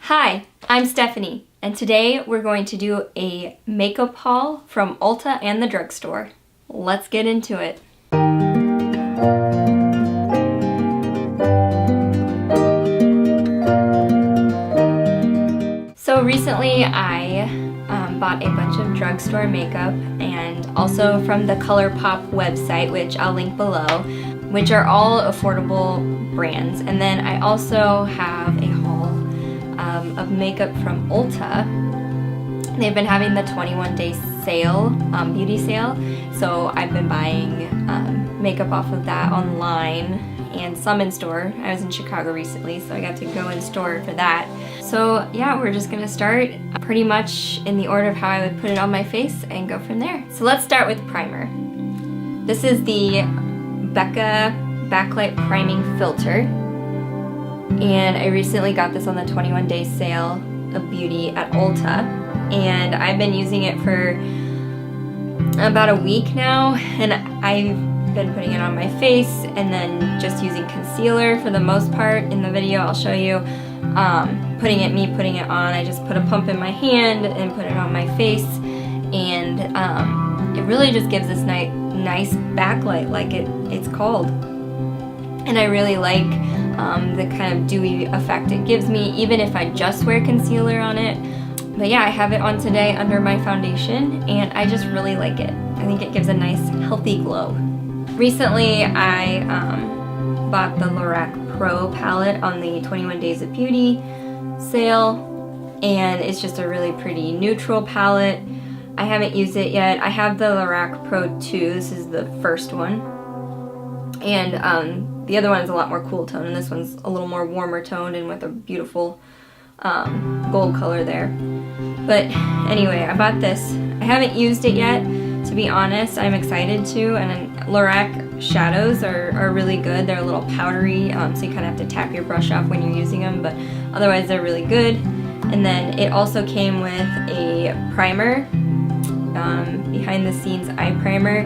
Hi, I'm Stephanie, and today we're going to do a makeup haul from Ulta and the drugstore. Let's get into it. So recently I bought a bunch of drugstore makeup and also from the Colourpop website, which I'll link below, which are all affordable brands. And then I also have a haul of makeup from Ulta. They've been having the 21-day sale, beauty sale, so I've been buying makeup off of that online and some in store. I was in Chicago recently, so I got to go in store for that. So yeah, we're just gonna start pretty much in the order of how I would put it on my face and go from there. So let's start with primer. This is the Becca Backlight Priming Filter. And I recently got this on the 21-day sale of beauty at Ulta. And I've been using it for about a week now. And I've been putting it on my face and then just using concealer for the most part. In the video I'll show you putting it on. I just put a pump in my hand and put it on my face. And it really just gives this nice backlight like it's called. And I really like the kind of dewy effect it gives me, even if I just wear concealer on it. But yeah, I have it on today under my foundation, and I just really like it. I think it gives a nice, healthy glow. Recently, I bought the Lorac Pro Palette on the 21 Days of Beauty sale, and it's just a really pretty neutral palette. I haven't used it yet. I have the Lorac Pro 2, this is the first one, and the other one is a lot more cool tone, and this one's a little more warmer toned and with a beautiful gold color there. But anyway, I bought this. I haven't used it yet, to be honest. I'm excited to, and Lorac shadows are really good. They're a little powdery, so you kind of have to tap your brush off when you're using them, but otherwise they're really good. And then it also came with a primer, behind the scenes eye primer.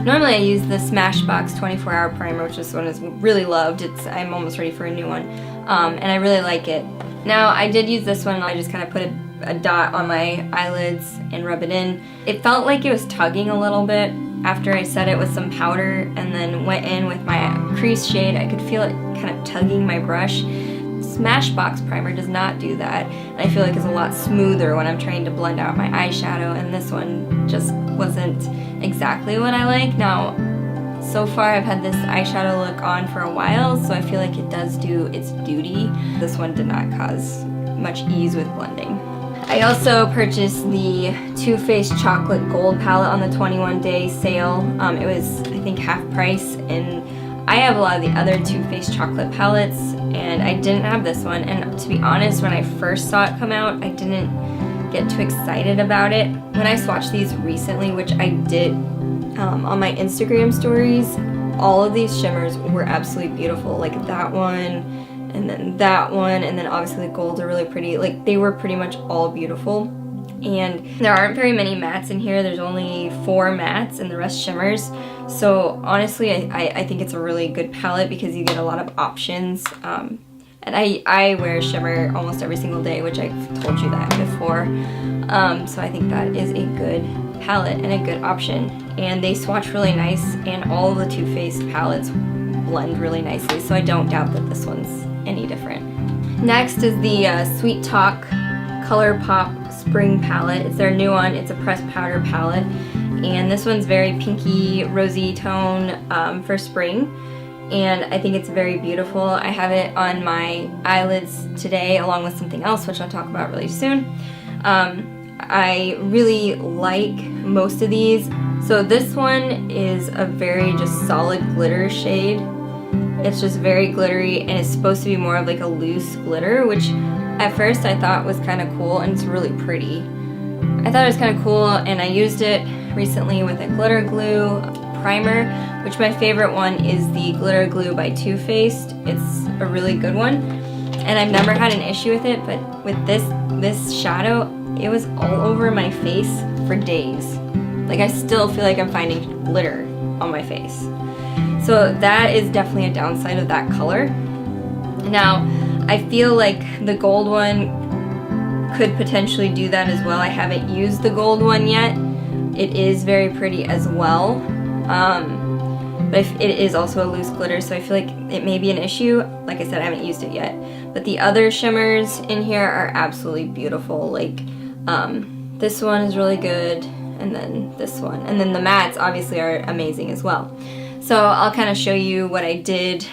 Normally I use the Smashbox 24-hour primer, which this one is really loved. I'm almost ready for a new one, and I really like it. Now I did use this one. I just kind of put a dot on my eyelids and rub it in. It felt like it was tugging a little bit after I set it with some powder and then went in with my crease shade. I could feel it kind of tugging my brush. Smashbox primer does not do that, and I feel like it's a lot smoother when I'm trying to blend out my eyeshadow, and this one just wasn't exactly what I like. Now, so far I've had this eyeshadow look on for a while, so I feel like it does do its duty. This one did not cause much ease with blending. I also purchased the TooFaced Chocolate Gold palette on the 21-day sale. It was, I think, half price, and I have a lot of the other TooFaced chocolate palettes, and I didn't have this one. And to be honest, when I first saw it come out, I didn't get too excited about it. When I swatched these recently, which I did on my Instagram stories, all of these shimmers were absolutely beautiful. Like that one, and then that one, and then obviously the golds are really pretty. Like, they were pretty much all beautiful. And there aren't very many mattes in here. There's only 4 mattes and the rest shimmers. So honestly, I think it's a really good palette because you get a lot of options. And I wear shimmer almost every single day, which I've told you that before. So I think that is a good palette and a good option. And they swatch really nice, and all the TooFaced palettes blend really nicely, so I don't doubt that this one's any different. Next is the Sweet Talk Colourpop Spring palette. It's their new one. It's a pressed powder palette, and this one's very pinky, rosy tone for spring, and I think it's very beautiful. I have it on my eyelids today along with something else, which I'll talk about really soon. I really like most of these. So this one is a very just solid glitter shade. It's just very glittery, and it's supposed to be more of like a loose glitter, which at first I thought was kind of cool, and it's really pretty. I thought it was kind of cool, and I used it recently with a glitter glue primer, which my favorite one is the Glitter Glue by TooFaced. It's a really good one, and I've never had an issue with it, but with this shadow, it was all over my face for days. Like, I still feel like I'm finding glitter on my face. So that is definitely a downside of that color. Now, I feel like the gold one could potentially do that as well. I haven't used the gold one yet. It is very pretty as well. But it is also a loose glitter, so I feel like it may be an issue. Like I said, I haven't used it yet. But the other shimmers in here are absolutely beautiful. Like, this one is really good, and then this one. And then the mattes obviously are amazing as well. So I'll kind of show you what I did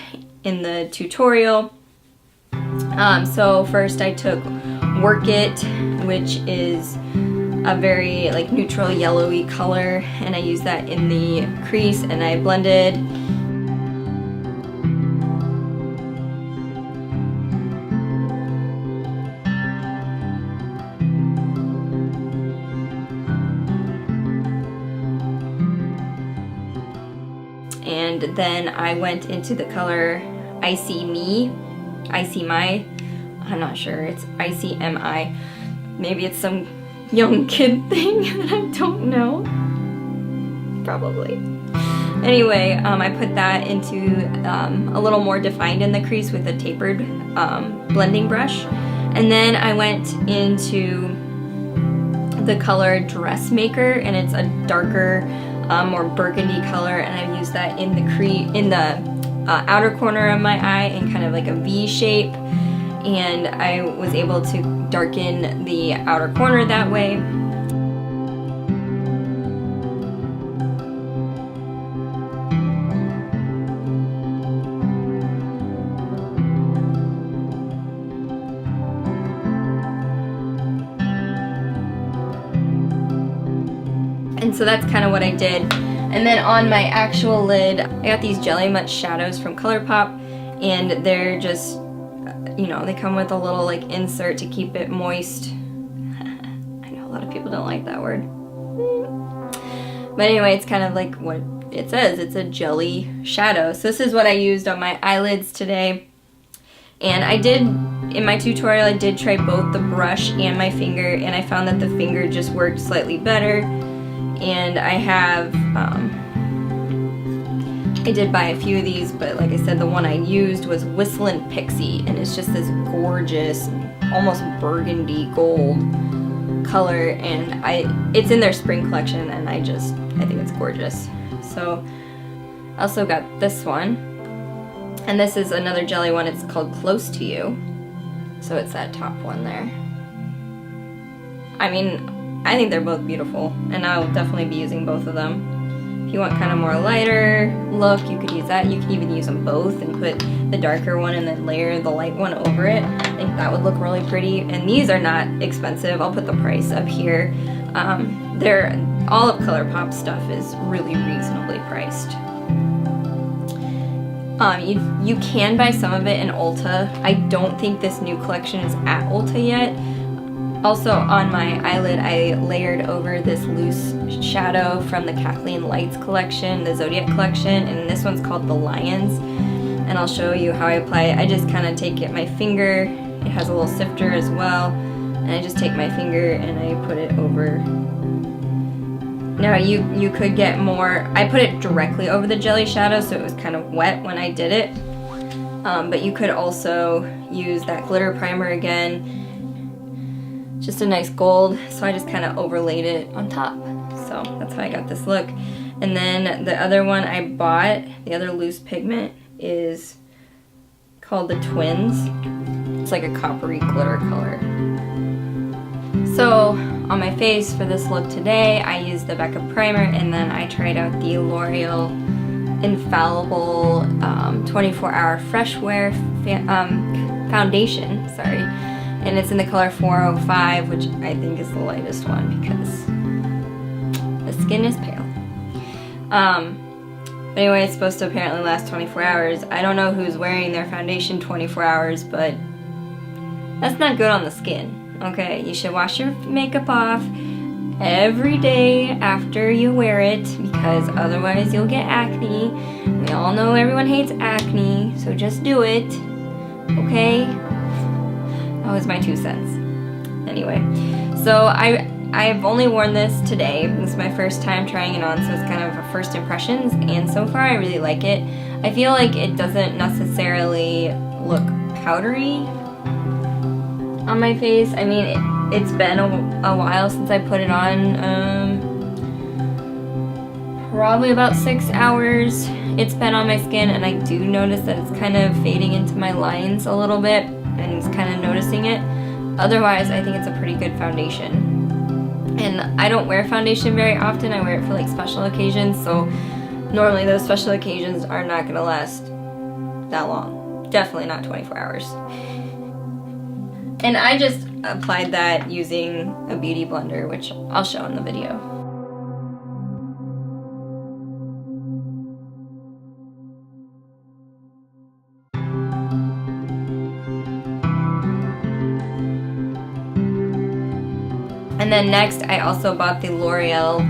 in the tutorial. So first I took Work It, which is a very like neutral yellowy color, and I used that in the crease and I blended. And then I went into the color Icy My, I'm not sure, it's Icy Mi. Maybe it's some young kid thing that I don't know. Probably. Anyway, I put that into a little more defined in the crease with a tapered blending brush. And then I went into the color Dressmaker, and it's a darker, more burgundy color, and I used that in the outer corner of my eye in kind of like a V shape. And I was able to darken the outer corner that way. And so that's kind of what I did. And then on my actual lid, I got these Jelly Much shadows from Colourpop, and they're just, you know, they come with a little like insert to keep it moist. I know a lot of people don't like that word. But anyway, it's kind of like what it says. It's a jelly shadow. So this is what I used on my eyelids today. And I did, in my tutorial, I did try both the brush and my finger, and I found that the finger just worked slightly better. And I have, I did buy a few of these, but like I said, the one I used was Whistlin Pixie, and it's just this gorgeous, almost burgundy gold color, and it's in their spring collection, and I think it's gorgeous. So I also got this one, and this is another jelly one. It's called Close to You, so it's that top one there. I mean, I think they're both beautiful, and I'll definitely be using both of them. If you want kind of more lighter look, you could use that. You could even use them both and put the darker one and then layer the light one over it. I think that would look really pretty. And these are not expensive. I'll put the price up here. All of Colourpop stuff is really reasonably priced. You can buy some of it in Ulta. I don't think this new collection is at Ulta yet. Also on my eyelid, I layered over this loose shadow from the Kathleenlights collection, the Zodiac collection, and this one's called the Lions. And I'll show you how I apply it. I just kind of take my finger, it has a little sifter as well, and I just take my finger and I put it over. Now you could get more, I put it directly over the jelly shadow, so it was kind of wet when I did it. But you could also use that glitter primer again. Just a nice gold, so I just kind of overlaid it on top. So that's how I got this look. And then the other one I bought, the other loose pigment, is called the Twins. It's like a coppery glitter color. So on my face for this look today, I used the Becca primer, and then I tried out the L'Oreal Infallible 24-hour Fresh Wear foundation, sorry. And it's in the color 405, which I think is the lightest one because the skin is pale. But anyway, it's supposed to apparently last 24 hours. I don't know who's wearing their foundation 24 hours, but that's not good on the skin, okay? You should wash your makeup off every day after you wear it, because otherwise you'll get acne. We all know everyone hates acne, so just do it, okay? That was my 2 cents. Anyway, so I've only worn this today. This is my first time trying it on, so it's kind of a first impressions, and so far I really like it. I feel like it doesn't necessarily look powdery on my face. I mean, it's been a while since I put it on, probably about 6 hours it's been on my skin, and I do notice that it's kind of fading into my lines a little bit, and it's kind of noticing it. Otherwise, I think it's a pretty good foundation. And I don't wear foundation very often. I wear it for like special occasions, so normally those special occasions are not going to last that long. Definitely not 24 hours. And I just applied that using a beauty blender, which I'll show in the video. And then next, I also bought the L'Oreal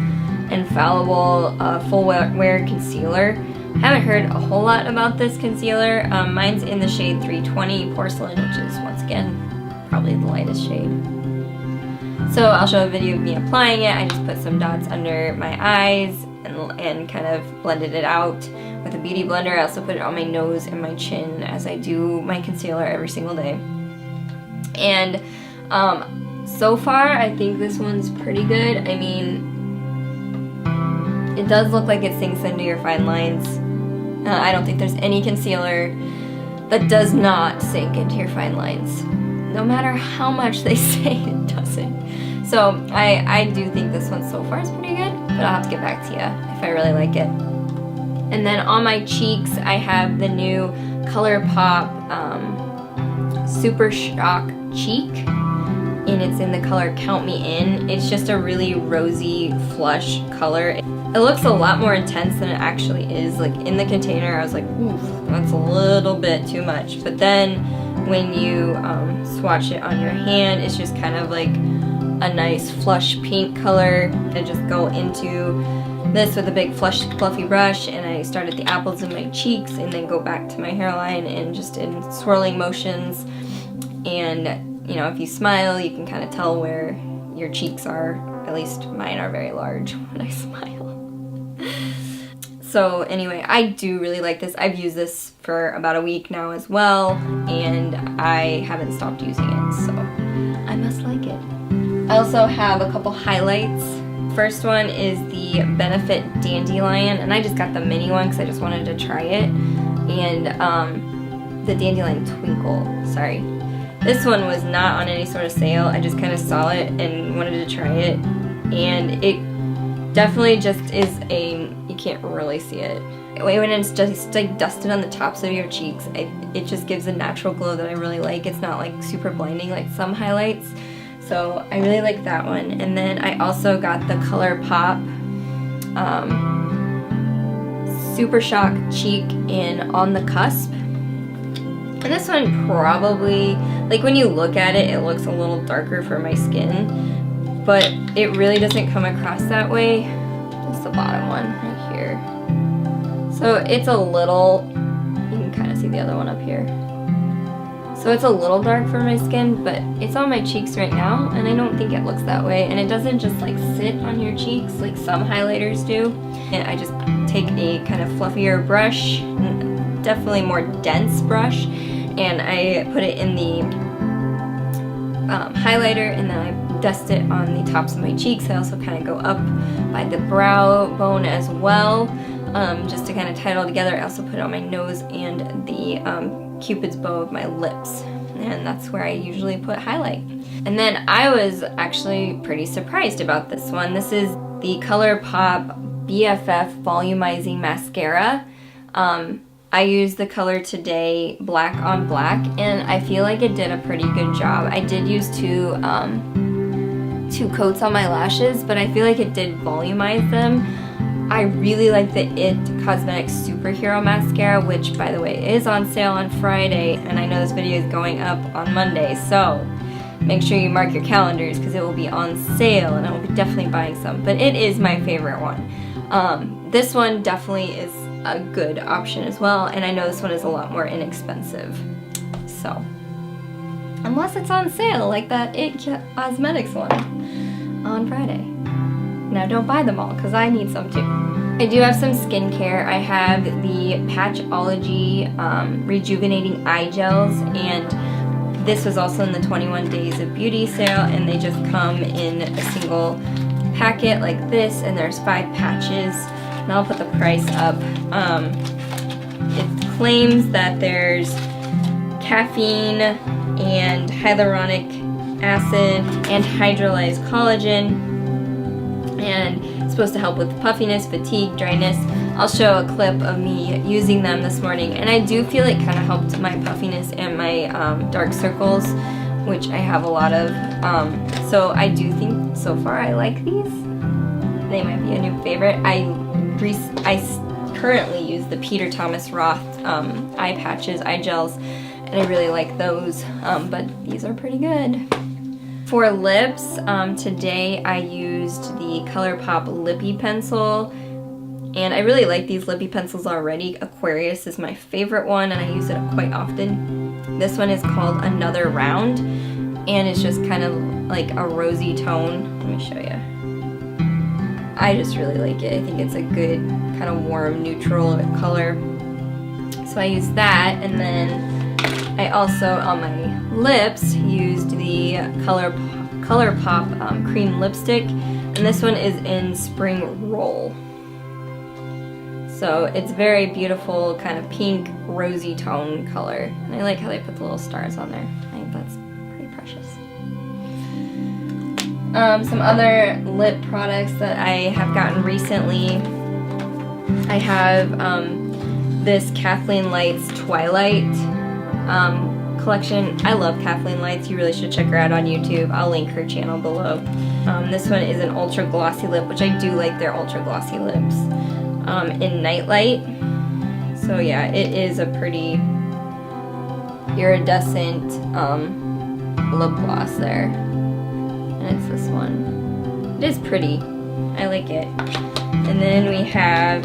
Infallible Full Wear Concealer. I haven't heard a whole lot about this concealer. Mine's in the shade 320 Porcelain, which is, once again, probably the lightest shade. So I'll show a video of me applying it. I just put some dots under my eyes and kind of blended it out with a beauty blender. I also put it on my nose and my chin, as I do my concealer every single day. And so far, I think this one's pretty good. I mean, it does look like it sinks into your fine lines. I don't think there's any concealer that does not sink into your fine lines, no matter how much they say it doesn't. So I do think this one so far is pretty good, but I'll have to get back to you if I really like it. And then on my cheeks, I have the new Colourpop Super Shock Cheek, and it's in the color Count Me In. It's just a really rosy, flush color. It looks a lot more intense than it actually is. Like in the container, I was like, oof, that's a little bit too much. But then when you swatch it on your hand, it's just kind of like a nice flush pink color. I just go into this with a big fluffy brush, and I start at the apples of my cheeks and then go back to my hairline and just in swirling motions. And you know, if you smile, you can kind of tell where your cheeks are. At least mine are very large when I smile. So anyway, I do really like this. I've used this for about a week now as well, and I haven't stopped using it, so I must like it. I also have a couple highlights. First one is the Benefit Dandelion, and I just got the mini one because I just wanted to try it. And the Dandelion Twinkle, sorry. This one was not on any sort of sale. I just kind of saw it and wanted to try it. And it definitely just is you can't really see it. When it's just like dusted on the tops of your cheeks, it just gives a natural glow that I really like. It's not like super blinding like some highlights. So I really like that one. And then I also got the Colourpop Super Shock Cheek in On the Cusp. And this one probably, like when you look at it, it looks a little darker for my skin, but it really doesn't come across that way. It's the bottom one right here. So it's a little, you can kind of see the other one up here. So it's a little dark for my skin, but it's on my cheeks right now, and I don't think it looks that way. And it doesn't just like sit on your cheeks like some highlighters do. And I just take a kind of fluffier brush, definitely more dense brush, and I put it in the highlighter, and then I dust it on the tops of my cheeks. I also kind of go up by the brow bone as well, just to kind of tie it all together. I also put it on my nose and the Cupid's bow of my lips, and that's where I usually put highlight. And then I was actually pretty surprised about this one. This is the Colourpop BFF Volumizing Mascara. I used the color Today Black on Black, and I feel like it did a pretty good job. I did use two coats on my lashes, but I feel like it did volumize them. I really like the IT Cosmetics Superhero Mascara, which by the way is on sale on Friday, and I know this video is going up on Monday, so make sure you mark your calendars because it will be on sale and I will be definitely buying some, but it is my favorite one. This one definitely is a good option as well, and I know this one is a lot more inexpensive, so unless it's on sale like that IT Cosmetics one on Friday. Now don't buy them all because I need some too. I do have some skincare. I have the Patchology Rejuvenating Eye Gels, and this was also in the 21 Days of Beauty sale, and they just come in a single packet like this, and there's 5 patches, and I'll put the price up. It claims that there's caffeine and hyaluronic acid and hydrolyzed collagen, and it's supposed to help with puffiness, fatigue, dryness. I'll show a clip of me using them this morning, and I do feel it kind of helped my puffiness and my dark circles, which I have a lot of. So I do think so far I like these. They might be a new favorite. I currently use the Peter Thomas Roth eye patches, eye gels, and I really like those, but these are pretty good. For lips, today I used the Colourpop Lippie pencil, and I really like these Lippie pencils already. Aquarius is my favorite one, and I use it quite often. This one is called Another Round, and it's just kind of like a rosy tone. Let me show you. I just really like it. I think it's a good kind of warm, neutral color. So I use that, and then I also, on my lips, used the Colourpop cream lipstick, and this one is in Spring Roll. So it's very beautiful, kind of pink, rosy tone color. And I like how they put the little stars on there. I think that's pretty precious. Some other lip products that I have gotten recently. I have this Kathleenlights Twilight collection. I love Kathleenlights. You really should check her out on YouTube. I'll link her channel below. This one is an ultra glossy lip, which I do like their ultra glossy lips. In Nightlight. So yeah, it is a pretty iridescent lip gloss there. And it's this one. It is pretty. I like it. And then we have,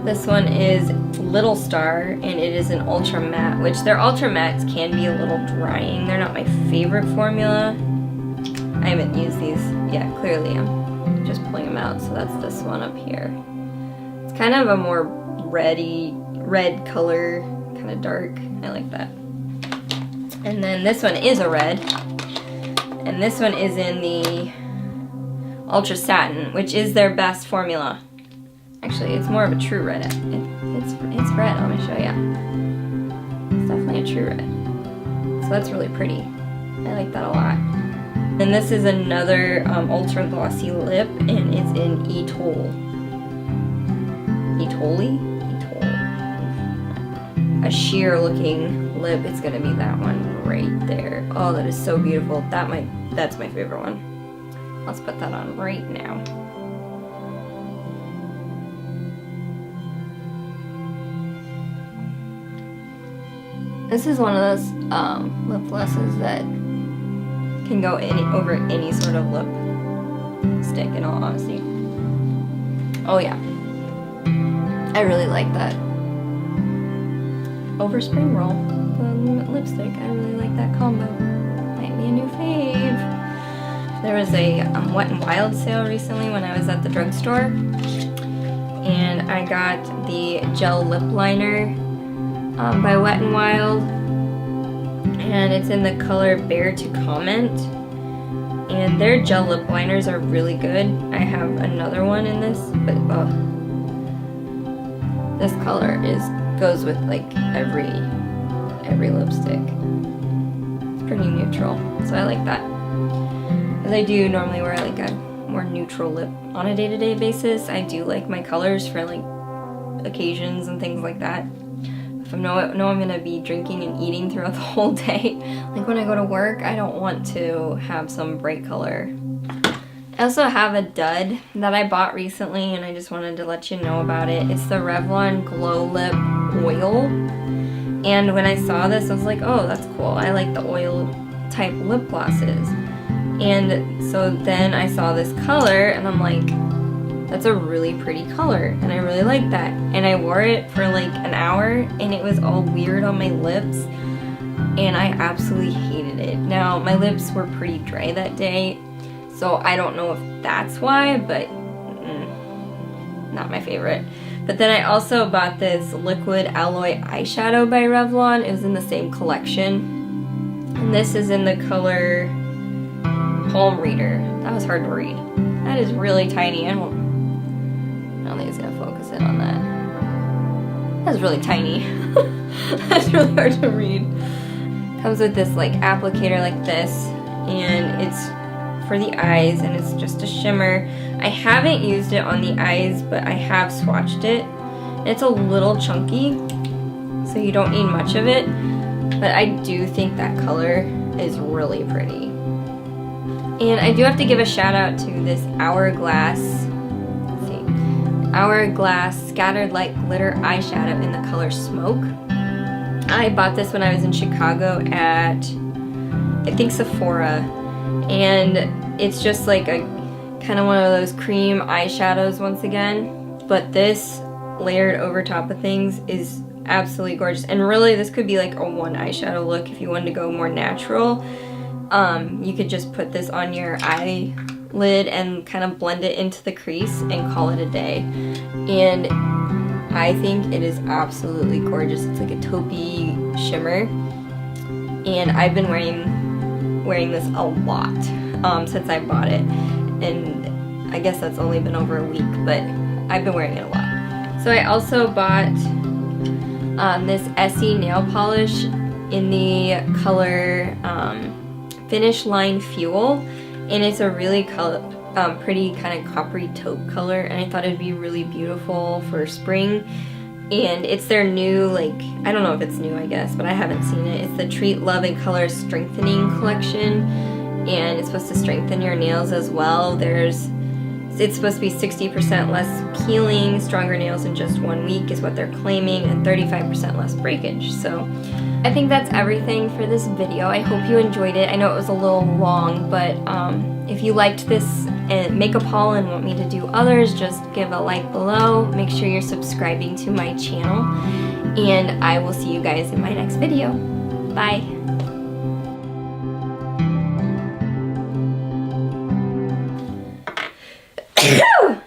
this one is Little Star, and it is an ultra matte, which their ultra mattes can be a little drying. They're not my favorite formula. I haven't used these yet, clearly. I'm just pulling them out, so that's this one up here. It's kind of a more red color, kind of dark. I like that. And then this one is a red, and this one is in the Ultra Satin, which is their best formula. Actually, it's more of a true red. It's red, let me show you. It's definitely a true red. So that's really pretty. I like that a lot. And this is another ultra glossy lip, and it's in Etoile. A sheer looking lip. It's gonna be that one right there. Oh, that is so beautiful. That's my favorite one. Let's put that on right now. This is one of those lip glosses that can go over any sort of lipstick, in all honesty. Oh yeah, I really like that. Over Spring Roll, the lipstick, I really like that combo. Might be a new fave. There was a Wet n Wild sale recently when I was at the drugstore, and I got the gel lip liner by Wet n Wild, and it's in the color Bear to Comment, and their gel lip liners are really good. I have another one in this, but this color goes with like every lipstick. It's pretty neutral, so I like that. Because I do normally wear like a more neutral lip on a day-to-day basis. I do like my colors for like occasions and things like that. If I know I'm gonna be drinking and eating throughout the whole day, like when I go to work, I don't want to have some bright color. I also have a dud that I bought recently, and I just wanted to let you know about it. It's the Revlon Glow Lip Oil, and when I saw this, I was like, oh, that's cool. I like the oil type lip glosses. And so then I saw this color, and I'm like, that's a really pretty color, and I really like that. And I wore it for like an hour, and it was all weird on my lips, and I absolutely hated it. Now, my lips were pretty dry that day, so I don't know if that's why, but not my favorite. But then I also bought this liquid alloy eyeshadow by Revlon. It was in the same collection. And this is in the color Palm Reader. That was hard to read. That is really tiny. I don't think it's gonna focus in on that. That's really tiny. That's really hard to read. Comes with this like applicator like this, and it's for the eyes, and it's just a shimmer. I haven't used it on the eyes, but I have swatched it. It's a little chunky, so you don't need much of it, but I do think that color is really pretty. And I do have to give a shout out to this Hourglass, let's see, Hourglass Scattered Light Glitter Eyeshadow in the color Smoke. I bought this when I was in Chicago at, I think, Sephora, and it's just like a kind of one of those cream eyeshadows once again, but this layered over top of things is absolutely gorgeous. And really this could be like a one eyeshadow look if you wanted to go more natural. You could just put this on your eyelid and kind of blend it into the crease and call it a day. And I think it is absolutely gorgeous. It's like a taupey shimmer, and I've been wearing this a lot since I bought it, and I guess that's only been over a week, but I've been wearing it a lot. So I also bought this Essie nail polish in the color Finish Line Fuel, and it's a really pretty kind of coppery taupe color, and I thought it'd be really beautiful for spring. And it's their new, like, I don't know if it's new, I guess, but I haven't seen it. It's the Treat Love and Color Strengthening Collection, and it's supposed to strengthen your nails as well. It's supposed to be 60% less peeling, stronger nails in just 1 week is what they're claiming, and 35% less breakage. So I think that's everything for this video. I hope you enjoyed it. I know it was a little long, but if you liked this makeup haul and want me to do others, just give a like below. Make sure you're subscribing to my channel, and I will see you guys in my next video. Bye! Phew!